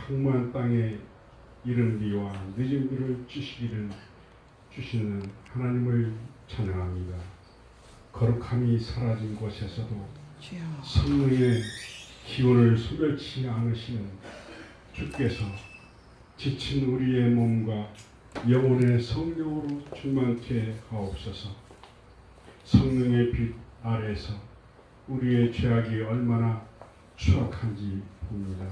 황무한 땅에 이른 비와 늦은 비를 주시는 하나님을 찬양합니다. 거룩함이 사라진 곳에서도 성령의 기운을 소멸치 않으시는 주께서 지친 우리의 몸과 영혼의 성령으로 충만케 하옵소서. 성령의 빛 아래에서 우리의 죄악이 얼마나 추악한지 봅니다.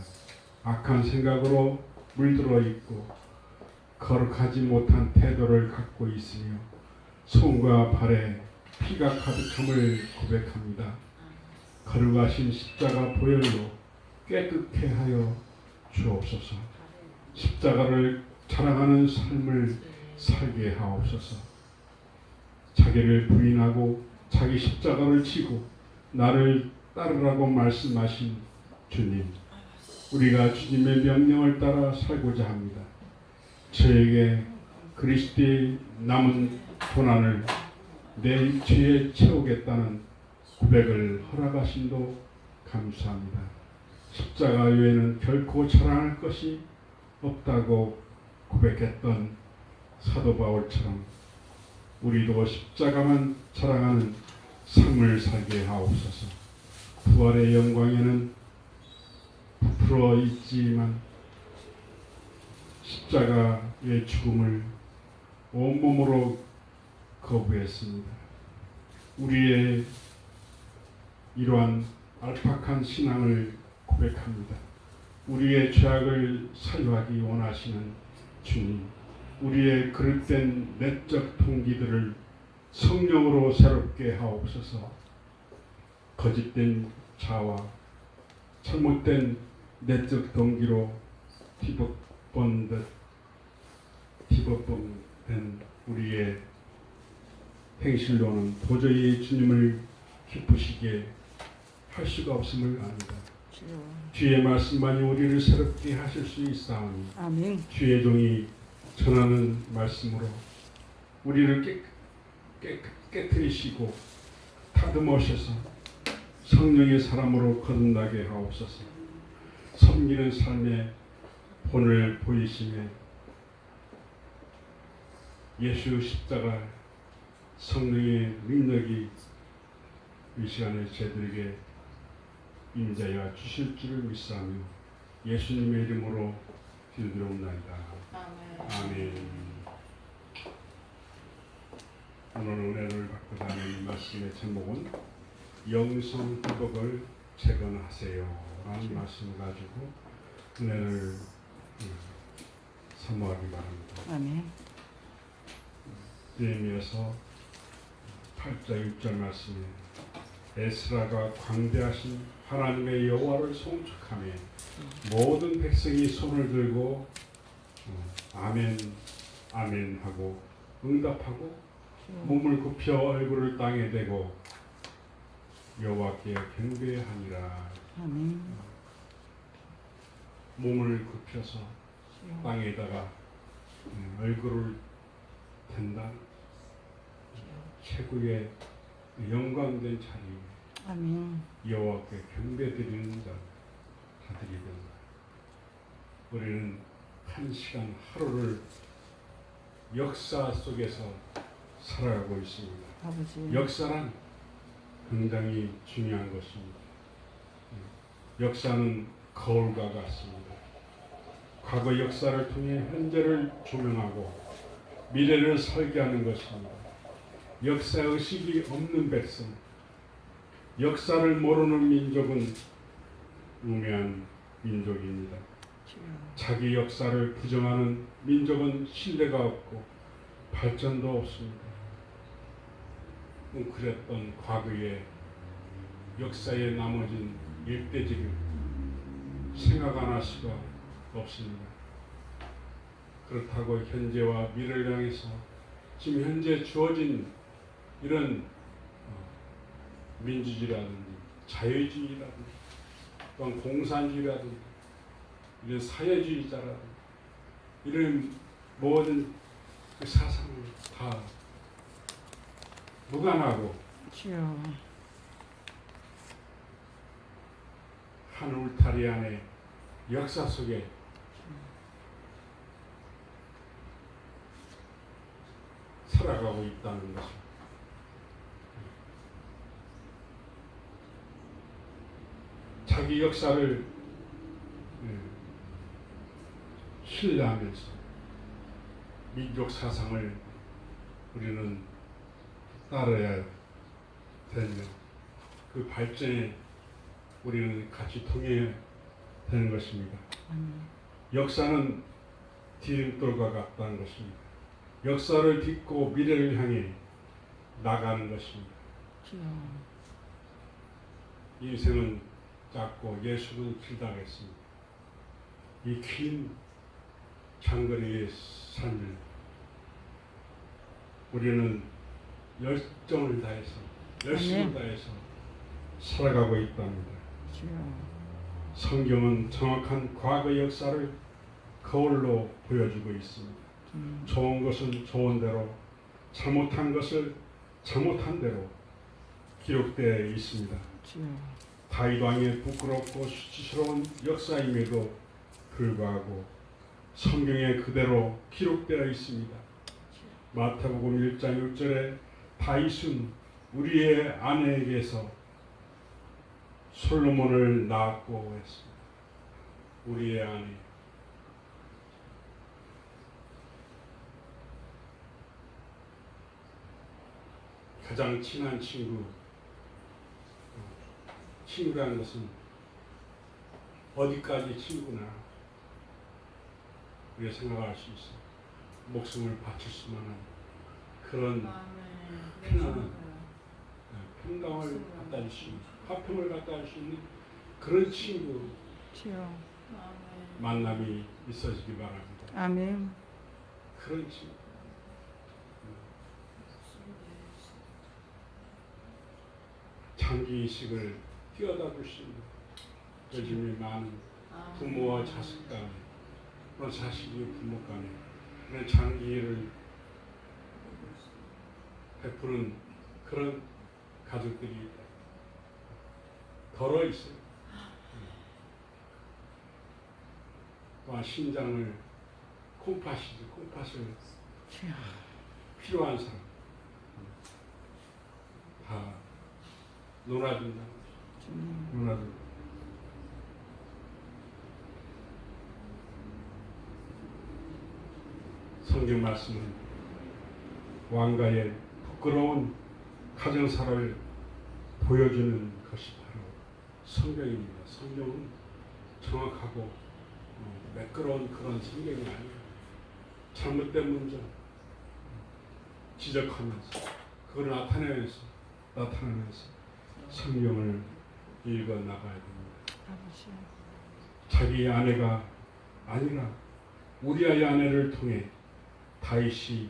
악한 생각으로 물들어 있고 거룩하지 못한 태도를 갖고 있으며 손과 발에 피가 가득함을 고백합니다. 거룩하신 십자가 보혈로 깨끗게 하여 주옵소서. 십자가를 자랑하는 삶을 살게 하옵소서. 자기를 부인하고 자기 십자가를 지고 나를 따르라고 말씀하신 주님, 우리가 주님의 명령을 따라 살고자 합니다. 저에게 그리스도의 남은 고난을 내 입지에 채우겠다는 고백을 허락하심도 감사합니다. 십자가 외에는 결코 자랑할 것이 없다고 고백했던 사도 바울처럼 우리도 십자가만 자랑하는 삶을 살게 하옵소서. 부활의 영광에는 부풀어 있지만 십자가의 죽음을 온몸으로 거부했습니다. 우리의 이러한 알팍한 신앙을 고백합니다. 우리의 죄악을 사유하기 원하시는 주님, 우리의 그릇된 내적 동기들을 성령으로 새롭게 하옵소서. 거짓된 자와 잘못된 내적 동기로 뒤집어본 우리의 행실로는 도저히 주님을 기쁘시게 할 수가 없음을 압니다. 주의 말씀만이 우리를 새롭게 하실 수 있사오니 아멘. 주의 종이 전하는 말씀으로 우리를 깨뜨리시고 다듬으셔서 성령의 사람으로 거듭나게 하옵소서. 섬기는 삶의 본을 보이시며 예수 십자가 성령의 능력이 이 시간에 저희들에게 임자여 주실 줄을 믿사오며 예수님의 이름으로 기도드리옵나이다. 아멘. 오늘 은혜를 받고 다니는 말씀의 제목은 영성 회복을 재건하세요 라는 말씀을 가지고 은혜를 사모하기 바랍니다. 아멘. 예레미야서 8장 6절 말씀에 에스라가 광대하신 하나님의 여호와를 송축하며 모든 백성이 손을 들고 아멘 아멘 하고 응답하고 몸을 굽혀 얼굴을 땅에 대고 여호와께 경배하니라. 아멘. 몸을 굽혀서 땅에다가 얼굴을 댄다. 최고의 영광된 자리. 아멘. 여호와께 경배드리는 자들이 된다. 우리는 한 시간 하루를 역사 속에서 살아가고 있습니다. 아버지. 역사란 굉장히 중요한 것입니다. 역사는 거울과 같습니다. 과거 역사를 통해 현재를 조명하고 미래를 설계하는 것입니다. 역사의식이 없는 백성, 역사를 모르는 민족은 우매한 민족입니다. 자기 역사를 부정하는 민족은 신뢰가 없고 발전도 없습니다. 그랬던 과거의 역사에 남아진 일대지를 생각 안 할 수가 없습니다. 그렇다고 현재와 미래를 향해서 지금 현재 주어진 이런 민주주의라든지 자유주의라든지 또한 공산주의라든지 이런 사회주의자라든지 이런 모든 그 사상을 다 무관하고 한 울타리 안에 역사 속에 있다는 것입니다. 자기 역사를 신뢰하면서 민족 사상을 우리는 따라야 되며 그 발전에 우리는 같이 통해야 되는 것입니다. 역사는 디딤돌과 같다는 것입니다. 역사를 딛고 미래를 향해 나가는 것입니다. 인생은 짧고 예수는 길다고 했습니다. 이 긴 장거리의 삶을 우리는 열정을 다해서 열심을 다해서 살아가고 있답니다. 성경은 정확한 과거 역사를 거울로 보여주고 있습니다. 좋은 것은 좋은 대로, 잘못한 것을 잘못한 대로 기록되어 있습니다. 다윗 왕의 부끄럽고 수치스러운 역사임에도 불구하고 성경에 그대로 기록되어 있습니다. 마태복음 1장 6절에 다윗은 우리의 아내에게서 솔로몬을 낳았고 했습니다. 우리의 아내. 가장 친한 친구라는 것은 어디까지 친구나 우리가 생각할 수 있어. 목숨을 바칠 수만한 그런 편안한 평강을 갖다 줄 수 있는, 화평을 갖다 줄 수 있는 그런 친구 만남이 있어지기 바랍니다. 아멘. 그런 친구. 장기 이식을 뛰어다 줄 수 있는, 요즘에 많은 부모와 자식 간에, 또 자식이 부모 간에 그런 장기를 베푸는 그런 가족들이 덜어 있어요. 또한 신장을 콩팥을 필요한 사람 다 놀아준다. 놀아준다. 성경 말씀은 왕가의 부끄러운 가정사를 보여주는 것이 바로 성경입니다. 성경은 정확하고 매끄러운 그런 성경이 아니에요. 잘못된 문제 지적하면서 그걸 나타내면서 성경을 읽어 나가야 됩니다. 자기 아내가 아니라 우리아의 아내를 통해 다윗이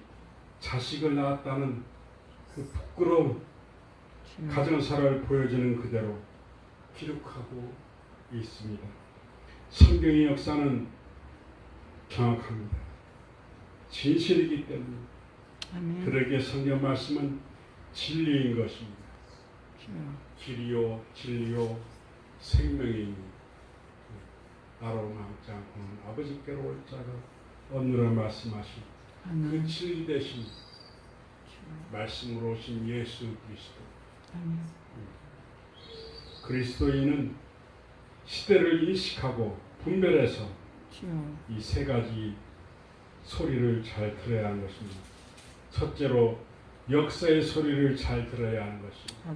자식을 낳았다는 그 부끄러운 가정사를 보여주는 그대로 기록하고 있습니다. 성경의 역사는 정확합니다. 진실이기 때문에 그러기에 성경 말씀은 진리인 것입니다. 길이요 진리요 생명이니 나로 남지 않고는 아버지께로 올 자가 없느라 말씀하신 그 진리 대신 말씀으로 오신 예수 그리스도. 그리스도인은 시대를 인식하고 분별해서 이 세 가지 소리를 잘 들어야 하는 것입니다. 첫째로 역사의 소리를 잘 들어야 하는 것입니다.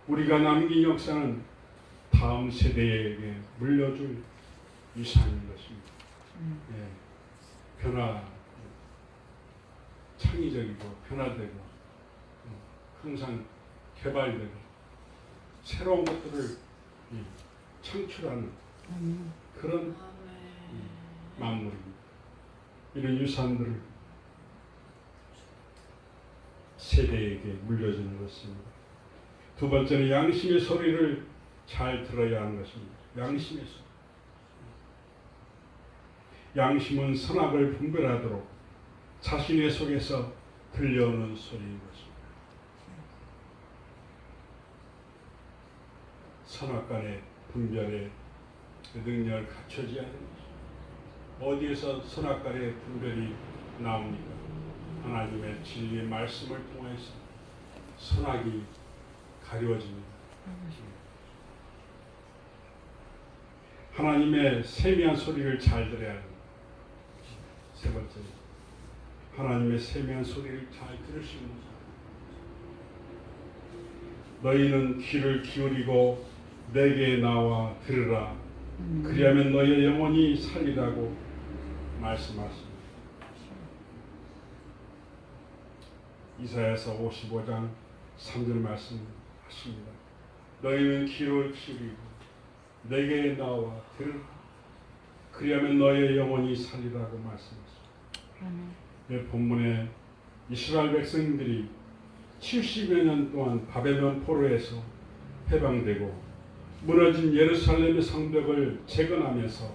우리가 남긴 역사는 다음 세대에게 물려줄 유산인 것입니다. 창의적이고 변화되고 항상 개발되고 새로운 것들을 창출하는 그런 만물입니다. 이런 유산들을 세대에게 물려주는 것입니다. 두 번째는 양심의 소리를 잘 들어야 하는 것입니다. 양심의 소리. 양심은 선악을 분별하도록 자신의 속에서 들려오는 소리인 것입니다. 선악간의 분별의 능력을 갖춰져야 합니다. 어디에서 선악간의 분별이 나옵니까? 하나님의 진리의 말씀을 통해서 선악이 가려집니다. 하나님의 세미한 소리를 잘 들어야 합니다. 세 번째, 하나님의 세미한 소리를 잘 들으시는 것. 너희는 귀를 기울이고 내게 나와 들으라. 그리하면 너희의 영혼이 살리라고 말씀하십니다. 이사야서 55장 3절 말씀하십니다. 너희는 귀를 기울이고 내게 나와 들으라. 그리하면 너희의 영혼이 살리라고 말씀하십니다. 이 본문에 이스라엘 백성들이 70여 년 동안 바벨론 포로에서 해방되고 무너진 예루살렘의 성벽을 재건하면서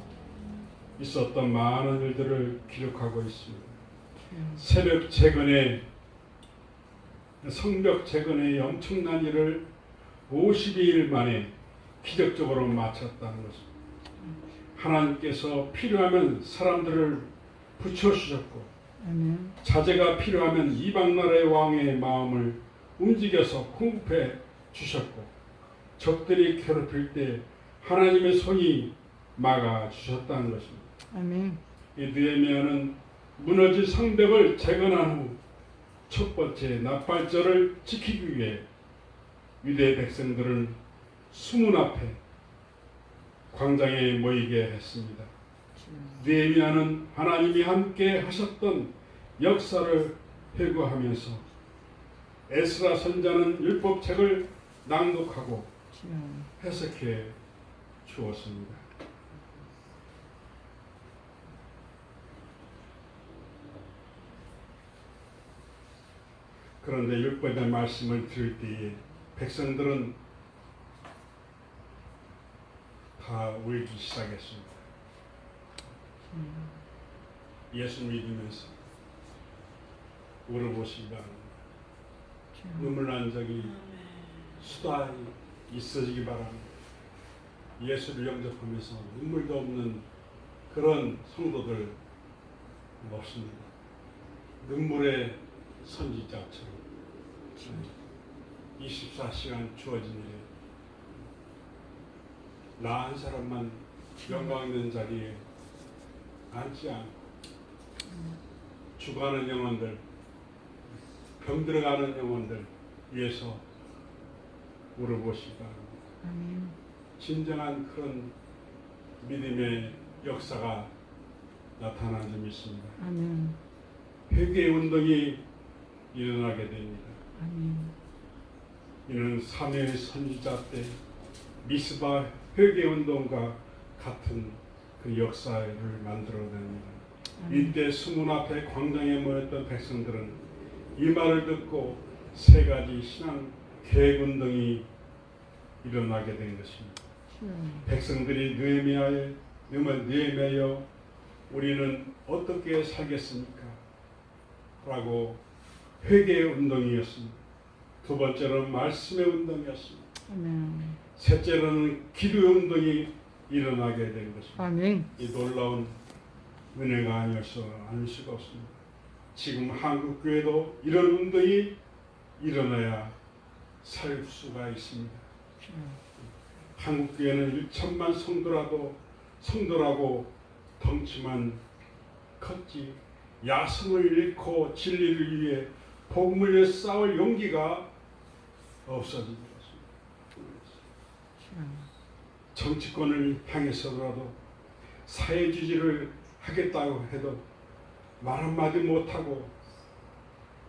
있었던 많은 일들을 기록하고 있습니다. 새벽 재건의 성벽 재건의 엄청난 일을 52일 만에 기적적으로 마쳤다는 것입니다. 하나님께서 필요하면 사람들을 붙여주셨고 자제가 필요하면 이방 나라의 왕의 마음을 움직여서 공급해 주셨고 적들이 괴롭힐 때 하나님의 손이 막아 주셨다는 것입니다. 아멘. 이 느헤미야는 무너진 성벽을 재건한 후 첫 번째 납발절을 지키기 위해 유대 백성들은 수문 앞에 광장에 모이게 했습니다. 느헤미야는 하나님이 함께 하셨던 역사를 회고하면서 에스라 선자는 율법책을 낭독하고 해석해 주었습니다. 그런데 율법의 말씀을 들을 때에 백성들은 다 울기 시작했습니다. 예수 믿으면서 울어보시기 바랍니다. 눈물 난 적이 수다 있어지기 바랍니다. 예수를 영접하면서 눈물도 없는 그런 성도들 없습니다. 눈물의 선지자처럼 24시간 주어진 일에 나 한 사람만 영광 있는 자리에 앉지 않고 죽어가는 영혼들, 병들어가는 영혼들 위해서 물어보시기 바랍니다. 진정한 그런 믿음의 역사가 나타난 점이 있습니다. 회개의 운동이 일어나게 됩니다. 이는 사무엘 선지자 때 미스바 회개운동과 같은 그 역사를 만들어냅니다. 이때 수문 앞에 광장에 모였던 백성들은 이 말을 듣고 세 가지 신앙 계획운동이 일어나게 된 것입니다. 백성들이 느헤미야여 우리는 어떻게 살겠습니까? 라고 회개의 운동이었습니다. 두 번째로는 말씀의 운동이었습니다. 셋째로는 기도의 운동이 일어나게 된 것입니다. 이 놀라운 은혜가 아니어서 아닐 수가 없습니다. 지금 한국 교회도 이런 운동이 일어나야 살 수가 있습니다. 한국 교회는 1천만 성도라고 덩치만 컸지 야성을 잃고 진리를 위해 복음을 위해 싸울 용기가 없어진 것입니다. 정치권을 향해서라도 사회주의를 하겠다고 해도 말 한마디 못하고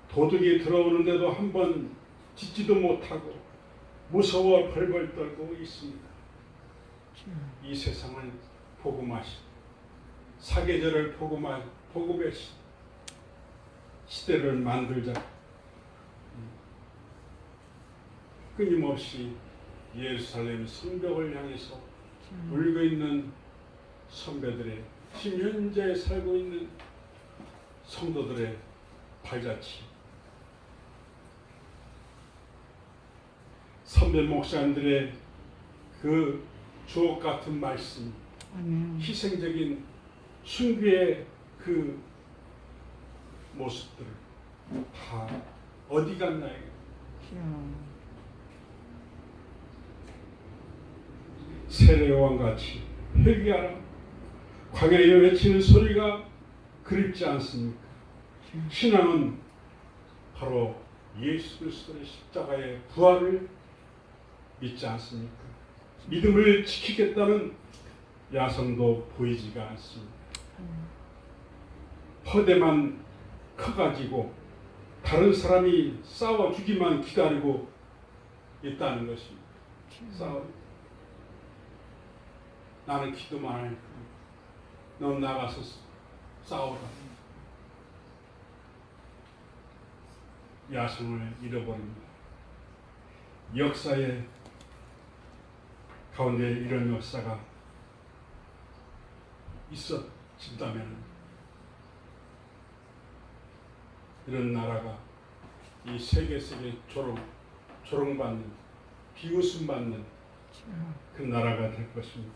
도둑이 들어오는데도 한번 짖지도 못하고 무서워 벌벌 떨고 있습니다. 이 세상을 복음하신 사계절을 복음의 시대를 만들자. 끊임없이 예루살렘 성벽을 향해서 울고 있는 선배들의 지금 현재 살고 있는 성도들의 발자취, 선배 목사님들의 그 주옥 같은 말씀, 희생적인 순교의 그 모습들 다 어디 갔나 이거. 주여. 세례요한 같이 회개하라. 광야에 외치는 소리가 그립지 않습니까? 신앙은 바로 예수 그리스도의 십자가의 부활을 믿지 않습니까? 믿음을 지키겠다는 야성도 보이지가 않습니다. 허대만 커가지고 다른 사람이 싸워주기만 기다리고 있다는 것입니다. 나는 기도만 할 거야. 넌 나가서 싸워라. 야성을 잃어버립니다. 역사의 가운데 이런 역사가 있어진다면 이런 나라가 이 세계 속에 조롱받는 비웃음받는 그 나라가 될 것입니다.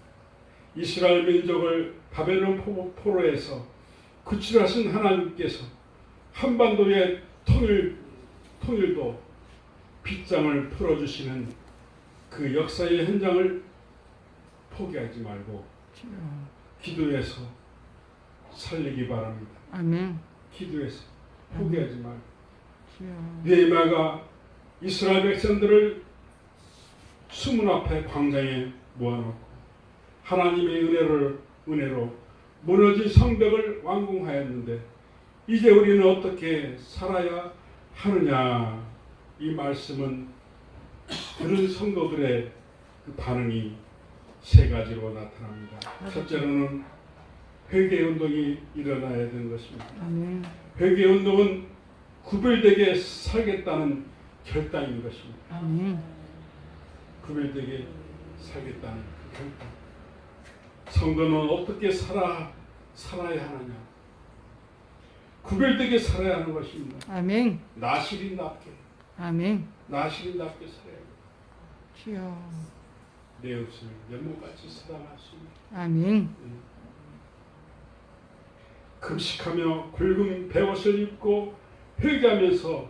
이스라엘 민족을 바벨론 포로에서 구출하신 하나님께서 한반도의 통일도 빗장을 풀어주시는 그 역사의 현장을 포기하지 말고 기도해서 살리기 바랍니다. 아멘. 기도해서 포기하지 말고. 주여. 느헤미야가 이스라엘 백성들을 수문 앞에 광장에 모아놓고 하나님의 은혜로 무너진 성벽을 완공하였는데 이제 우리는 어떻게 살아야 하느냐. 이 말씀은 그런 성도들의 그 반응이 세 가지로 나타납니다. 첫째로는 회개운동이 일어나야 되는 것입니다. 아멘. 회개운동은 구별되게 살겠다는 결단인 것입니다. 아멘. 구별되게 살겠다는 결단. 성도는 어떻게 살아야 하느냐. 구별되게 살아야 하는 것입니다. 아멘. 나시린답게. 아멘. 나시린답게 살아야 합니다. 주여. 내 옷을 연못같이 사랑할 수 있는. 아멘. 금식하며 굵은 베옷을 입고 회개하면서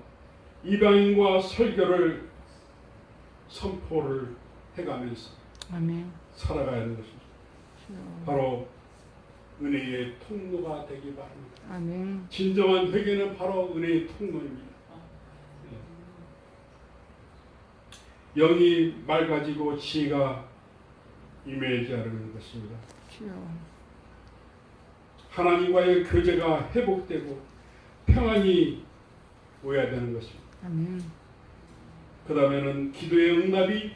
이방인과 설교를 선포를 해가면서 아멘. 살아가야 하는 것입니다. 주여. 바로 은혜의 통로가 되기 바랍니다. 아멘. 진정한 회개는 바로 은혜의 통로입니다. 영이 맑아지고 지혜가 임해지 않는 것입니다. 주여. 하나님과의 교제가 회복되고 평안이 오야 되는 것입니다. 아멘. 그 다음에는 기도의 응답이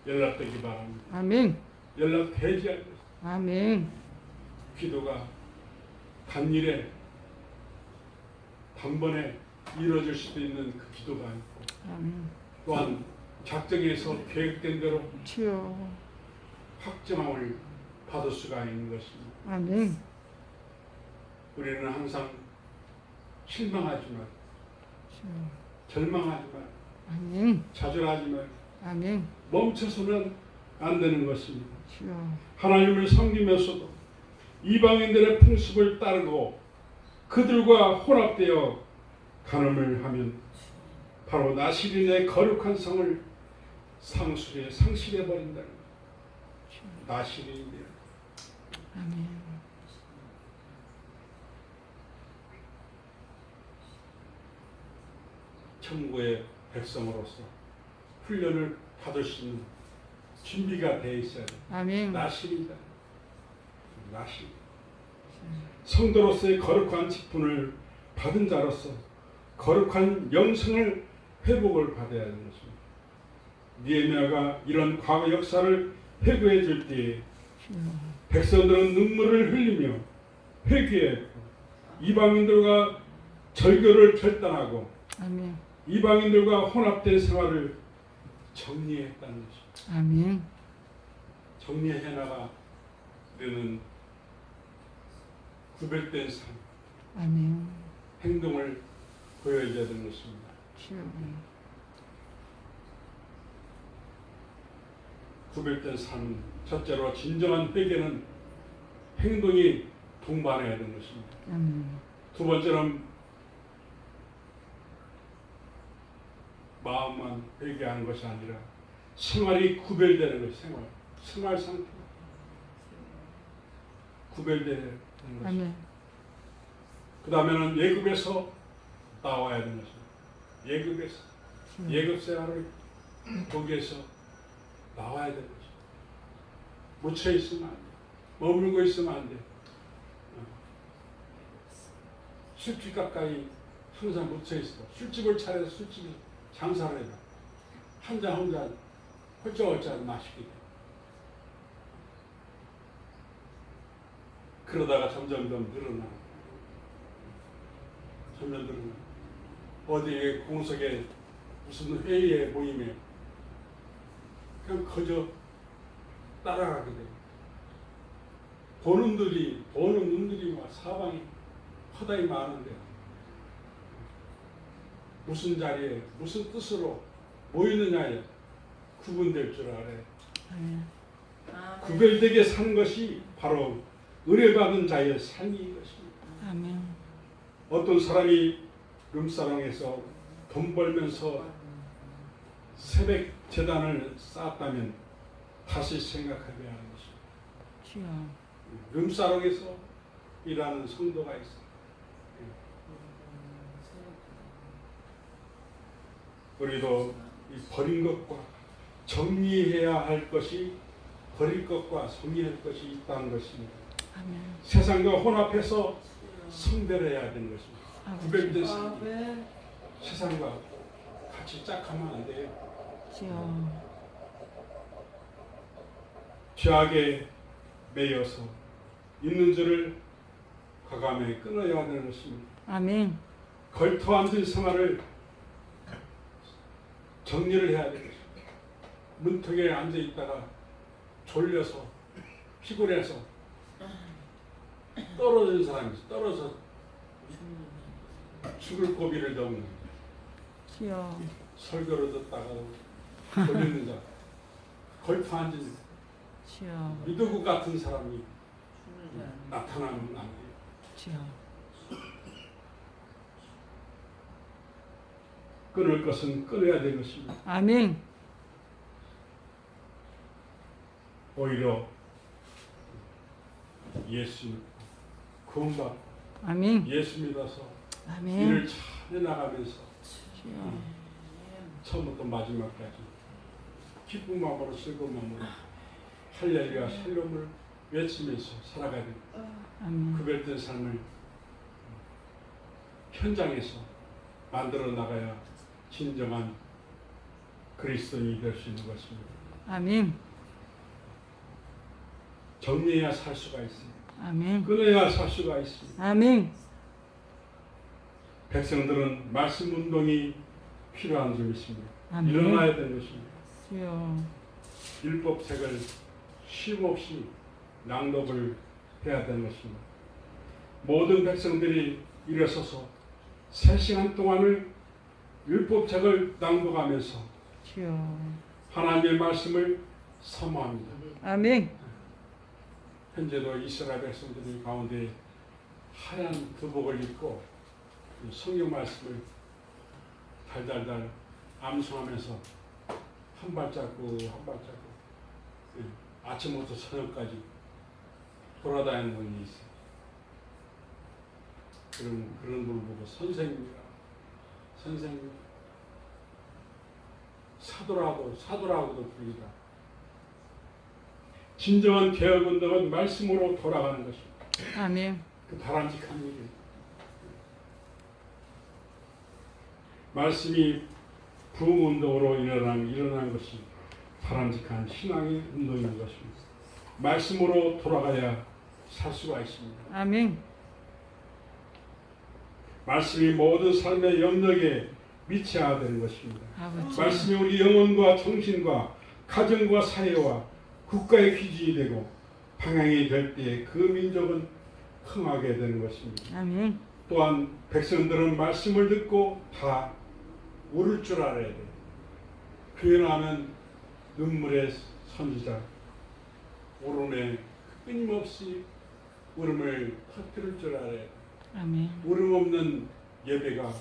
연락되기 바랍니다. 아멘. 연락되지 않는 것입니다. 아멘. 기도가 단일에 단번에 이루어질 수도 있는 그 기도가 있고 아멘. 또한 작정해서 계획된 대로 주여. 확정함을 받을 수가 있는 것입니다. 아멘. 우리는 항상 실망하지 말고 주여. 절망하지 말고 아멘. 좌절하지 말고 아멘. 멈춰서는 안 되는 것입니다. 주여. 하나님을 섬기면서도 이방인들의 풍습을 따르고 그들과 혼합되어 간음을 하면 바로 나시린의 거룩한 성을 상실해 버린다. 나시린이에요. 아멘. 천국의 백성으로서 훈련을 받을 수 있는 준비가 되어 있어야 돼. 아멘. 나시린이다. 나시. 성도로서의 거룩한 직분을 받은 자로서 거룩한 영성을 회복을 받아야 하는 것입니다. 느헤미야가 이런 과거 역사를 회고해 줄 때에 백성들은 눈물을 흘리며 회개했고 이방인들과 절교를 결단하고 아멘. 이방인들과 혼합된 생활을 정리했다는 것입니다. 아멘. 정리해 나가려는 구별된 삶, 아멘. 행동을 보여줘야 되는 것입니다. 주여. 구별된 삶은 첫째로 진정한 회개는 행동이 동반해야 되는 것입니다. 아멘. 두 번째는 마음만 회개하는 것이 아니라 생활이 구별되는 것이 생활 상태 구별되는 것이. 아멘. 그 다음에는 예급에서 나와야 되는 것입니다. 예급에서 예급 생활을 거기에서 나와야 되는 것입니다. 묻혀 있으면 안 돼. 머물고 있으면 안 돼. 술집 가까이 항상 묻혀 있어. 술집을 차려서 술집에 장사를 해라. 한 잔 홀짝홀짝 마시게 돼. 그러다가 점점 더 늘어나. 점점 늘어나. 어디에 공석에 무슨 회의에 모임에 그냥 그저 따라가게 돼. 보는 눈들이 막 사방에 허다히 많은데 무슨 자리에 무슨 뜻으로 모이느냐에 구분될 줄 알아요. 아멘. 구별되게 사는 것이 바로 의뢰받은 자의 삶인 것입니다. 아멘. 어떤 사람이 룸사롱에서 돈 벌면서 새벽 재단을 쌓았다면 다시 생각해야 하는 것입니다. 주여. 룸사롱에서 일하는 성도가 있어요. 우리도 이 버린 것과 정리해야 할 것이 버릴 것과 정리할 것이 있다는 것입니다. 아멘. 세상과 혼합해서 성별을 해야 되는 것입니다. 구별된 삶. 세상과 같이 짝하면 안 돼요. 주여. 죄악에 매여서 있는 줄을 과감히 끊어야 되는 것입니다. 아멘. 걸터 앉은 생활을 정리를 해야 되는 것입니다. 문턱에 앉아 있다가 졸려서 피곤해서 떨어진 사람이 있어. 떨어져 죽을 고비를 넘는 주여. 설교를 듣다가 졸리는 자 걸터 앉은 주여. 미도국 같은 사람이 나타나면 안 돼요. 주여. 끊을 것은 끊어야 될 것입니다. 아멘. 오히려 예수 구원받고 아멘. 예수 믿어서 아멘. 일을 잘 해나가면서 주여. 처음부터 마지막까지 기쁜 마음으로 즐거운 마음으로 할렐루야 샬롬을 외치면서 살아가야 됩니다. 아멘. 구별된 삶을 현장에서 만들어 나가야 진정한 그리스도인이 될 수 있는 것입니다. 아멘. 정리해야 살 수가 있습니다. 아멘. 끊어야 살 수가 있습니다. 아멘. 백성들은 말씀 운동이 필요한 줄 믿습니다. 아멘. 일어나야 되는 것입니다. 주여. 율법책을 쉼없이 낭독을 해야 되는 것입니다. 모든 백성들이 일어서서 3시간 동안을 율법책을 낭독하면서 주여. 하나님의 말씀을 사모합니다. 아멘. 현재도 이스라엘 백성들이 가운데 하얀 교복을 입고 성경 말씀을 달달달 암송하면서 한 발자국 한 발자국 아침부터 저녁까지 돌아다니는 분이 있어요. 그런 분을 보고 선생님이라 선생님 사도라고도 불리라. 진정한 개혁운동은 말씀으로 돌아가는 것입니다. 아멘. 그 바람직한 일이에요. 말씀이 부흥운동으로 일어난 것이 바람직한 신앙의 운동인 것입니다. 말씀으로 돌아가야 살 수가 있습니다. 아멘. 말씀이 모든 삶의 영역에 미쳐야 되는 것입니다. 아버지. 말씀이 우리 영혼과 정신과 가정과 사회와 국가의 기준이 되고 방향이 될 때에 그 민족은 흥하게 되는 것입니다. 아멘. 또한 백성들은 말씀을 듣고 다 오를 줄 알아야 돼요. 표현하면 눈물의 선지자 울음에 끊임없이 울음을 터뜨릴 줄 알아야 돼요. 아멘. 울음 없는 예배가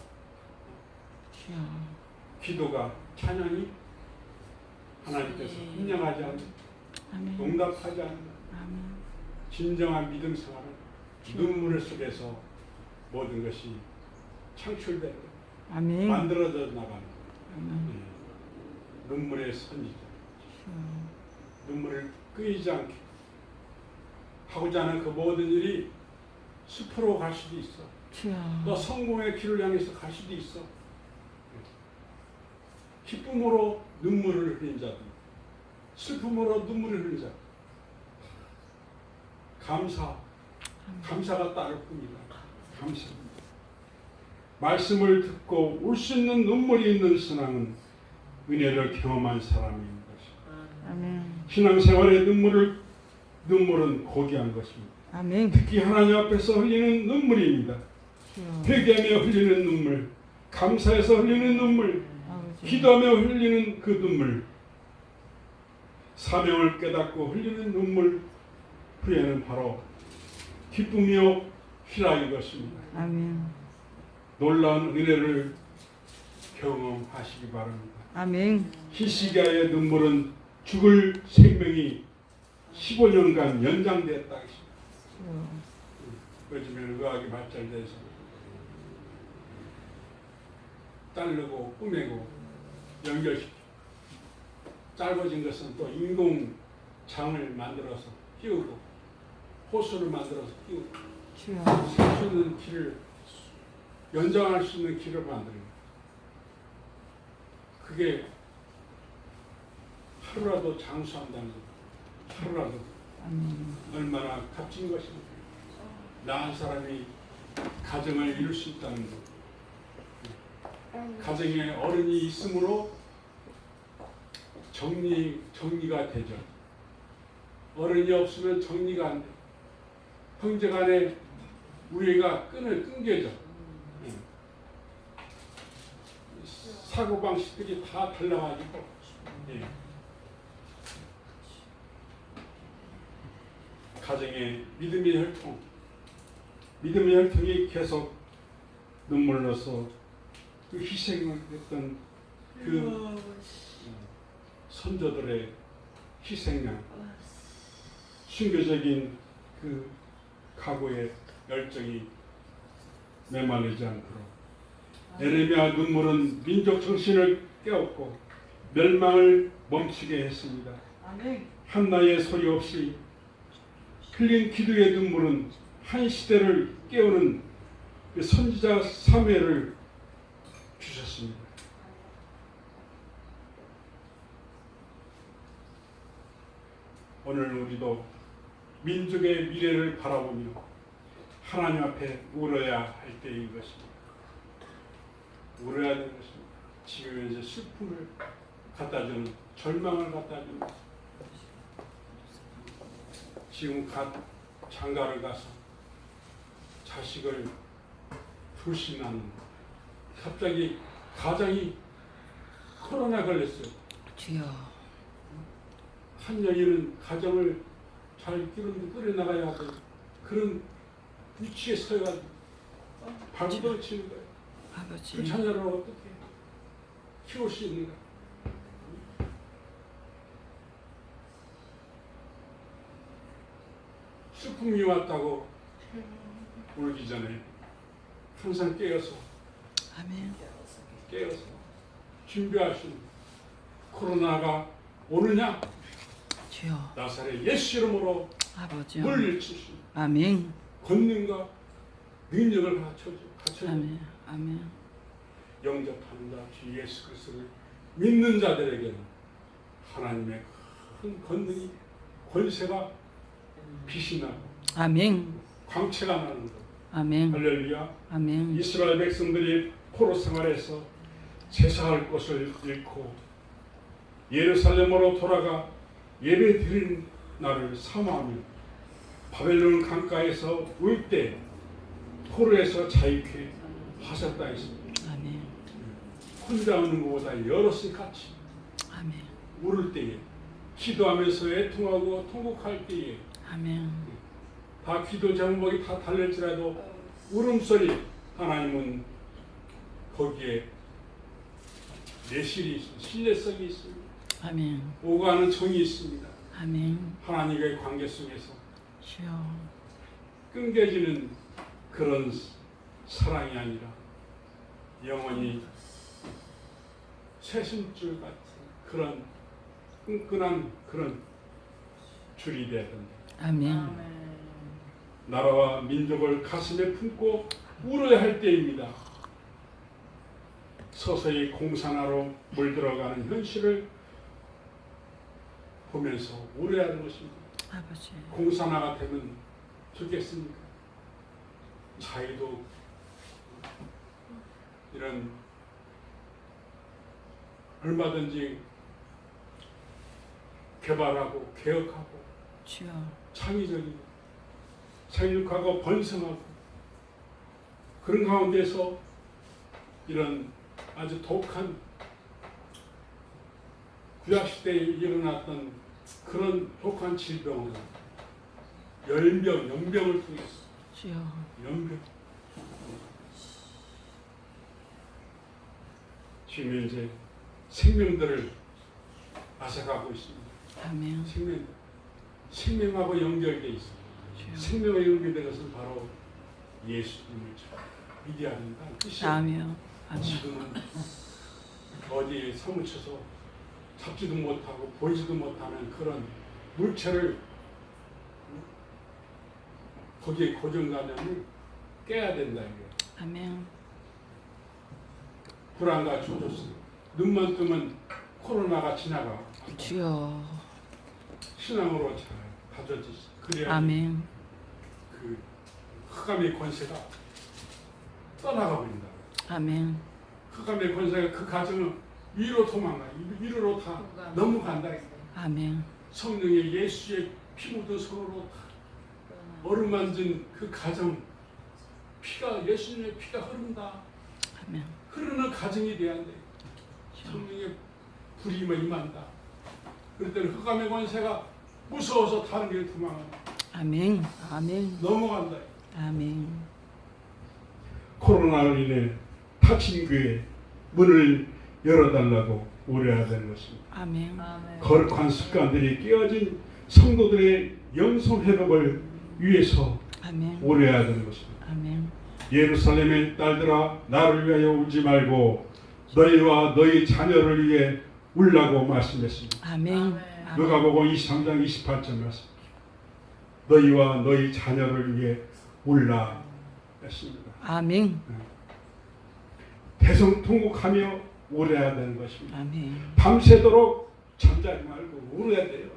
주여. 기도가 찬양이 하나님께서 협력하지 않는 아멘. 응답하지 않는 아멘. 진정한 믿음 생활은 눈물 속에서 모든 것이 창출되고 아멘. 만들어져 나가는 아멘. 눈물의 선지자. 주여. 눈물을 끄이지 않게 하고자 하는 그 모든 일이 숲으로 갈 수도 있어. 주여. 또 성공의 길을 향해서 갈 수도 있어. 기쁨으로 눈물을 흘린 자들, 슬픔으로 눈물을 흘린 자들. 감사가 따를 뿐이다. 감사. 말씀을 듣고 울 수 있는 눈물이 있는 신앙은 은혜를 경험한 사람인 것이다. 아멘. 신앙생활의 눈물은 고귀한 것입니다. 아멘. 특히 하나님 앞에서 흘리는 눈물입니다. 주여. 회개하며 흘리는 눈물, 감사해서 흘리는 눈물, 아버지. 기도하며 흘리는 그 눈물, 사명을 깨닫고 흘리는 눈물 후에는 바로 기쁨이요 희락인 것입니다. 아멘. 놀라운 은혜를 경험하시기 바랍니다. 아멘. 히스기야의 눈물은 죽을 생명이 15년간 연장되었다. 주여. 요즘에는 의학이 발달돼서 자르고 꾸매고 연결시키고 짧아진 것은 또 인공장을 만들어서 끼우고 호수를 만들어서 끼우고 주여. 살 수 있는 길을 연장할 수 있는 길을 만드는 거예요. 그게 하루라도 장수한다는 것, 하루라도 아멘. 얼마나 값진 것입니까? 나 한 사람이 가정을 이룰 수 있다는 것, 가정에 어른이 있으므로 정리가 되죠. 어른이 없으면 정리가 안 돼. 형제간에 우애가 끊겨져. 사고방식들이 다 달라가지고 가정에 믿음의 혈통이 계속 눈물로서 그 희생을 했던 그 선조들의 희생양, 순교적인 그 각오의 열정이 메말리지 않도록 에레미야 눈물은 민족 정신을 깨웠고 멸망을 멈추게 했습니다. 아멘. 한나의 소리 없이 흘린 기도의 눈물은 한 시대를 깨우는 그 선지자 3회를 주셨습니다. 오늘 우리도 민족의 미래를 바라보며 하나님 앞에 울어야 할 때인 것입니다. 울어야 되는 것입니다. 지금 이제 슬픔을 갖다주는, 절망을 갖다주는, 지금 장가를 가서 자식을 둘씩 낳는, 갑자기 가장이 코로나 걸렸어요. 주여. 한 여인은 가정을 잘 꾸려나가야 하고 그런 위치에 서가지고 발부둥 치는 거예요. 아버지. 그 자녀를 어떻게 키울 수 있는가? 슬픔이 왔다고 울기 전에 항상 깨어서 준비하시는, 코로나가 오느냐? 주여. 나사렛 예수 이름으로 아버지. 물리치시 아멘. 권능과 능력을 갖춰줘. 아멘. 아멘. 영접하는 자 주 예수 그리스도를 믿는 자들에게는 하나님의 큰 권능이, 권세가 빛이 나고 아멘. 광채가 나는 것. 아멘. 할렐루야. 아멘. 이스라엘 백성들이 포로 생활에서 제사할 곳을 잃고 예루살렘으로 돌아가 예배 드리는 날을 사모하며 바벨론 강가에서 울 때 포로에서 자유케 하셨다 했습니다. 아멘. 혼자 우는 것보다 여럿이 같이 아멘. 울을 때에, 기도하면서 애통하고 통곡할 때에 아멘. 다 기도 제목이 다 달릴지라도 울음소리, 하나님은 거기에 내실이 있습니다. 신뢰성이 있습니다. 아멘. 오가는 정이 있습니다. 아멘. 하나님과의 관계 속에서 주여. 끊겨지는 그런 사랑이 아니라 영원히 쇠심줄 같은 그런 끈끈한 그런 줄이 되어야 된다. 아멘. 나라와 민족을 가슴에 품고 울어야 할 때입니다. 서서히 공산화로 물들어가는 현실을 보면서 울어야 하는 것입니다. 아버지. 공산화가 되면 좋겠습니까? 자기도 이런 얼마든지 개발하고 개혁하고 주여. 창의적하고 번성하고 그런 가운데서 이런 아주 독한 구약시대에 일어났던 그런 독한 질병으로 연병을 통해서 주여. 연병 지금 현재 생명들을 앗아가고 있습니다. 아멘. 생명하고 연결되어 있습니다. 주여. 생명과 연결된 것은 바로 예수님을 믿어야 한다는 뜻이에요. 아멘. 아멘. 지금은 어디에 사무쳐서 잡지도 못하고 보이지도 못하는 그런 물체를 거기에 고정관념을 깨야 된다 이거예요. 아멘. 불안과 조조스 눈만 뜨면 코로나가 지나가 주여. 신앙으로 잘 가져지시 그래야 아멘. 그 흑암의 권세가 떠나가 버린다. 아멘. 흑암의 권세가 그 가정을 위로 도망가 위로로 다 넘어간다. 아멘. 성령의 예수의 피 묻은 손으로 다 어루만진 그 가정 피가 예수님의 피가 흐른다. 아멘. 흐르는 가정이 돼야 돼. 성령의 불이 임한다. 그럴 때는 흑암의 권세가 무서워서 다른 길을 도망간다. 아멘. 아멘. 넘어간다. 아멘. 코로나로 인해 닫힌 교회 문을 열어달라고 오래야 되는 것입니다. 아멘. 거룩한 습관들이 깨어진 성도들의 영성 회복을 위해서 아멘. 오래야 되는 것입니다. 아멘. 예루살렘의 딸들아 나를 위하여 울지 말고 너희와 너희 자녀를 위해 울라고 말씀했습니다. 아멘. 누가복음 23장 28절 말씀. 너희와 너희 자녀를 위해 울라 했습니다. 아멘. 대성통곡하며 울어야 되는 것입니다. 아멘. 밤새도록 잠자지 말고 울어야 돼요.